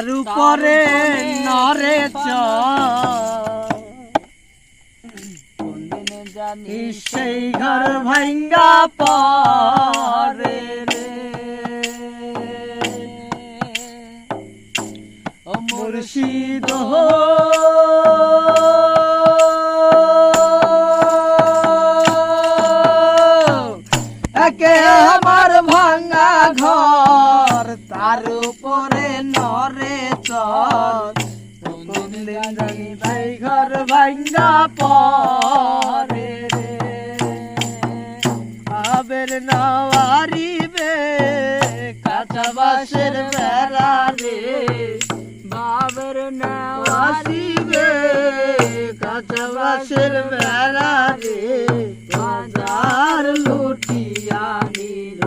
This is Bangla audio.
তার উপরে নরে জানি সেই ঘর ভাঙ্গা পরে রে ও মুর্শিদ একে আমার ভাঙ্গা ঘর তার উপরে নরে চর জানি ভাই ঘর ভাঙ্গা পরে রে আবের নাওয়ারিবে কাঁচা বাঁশের বেড়া রে বাবের নাওয়ারিবে কাঁচা বাঁশের বেড়া রে বাজার লুটিয়া নিল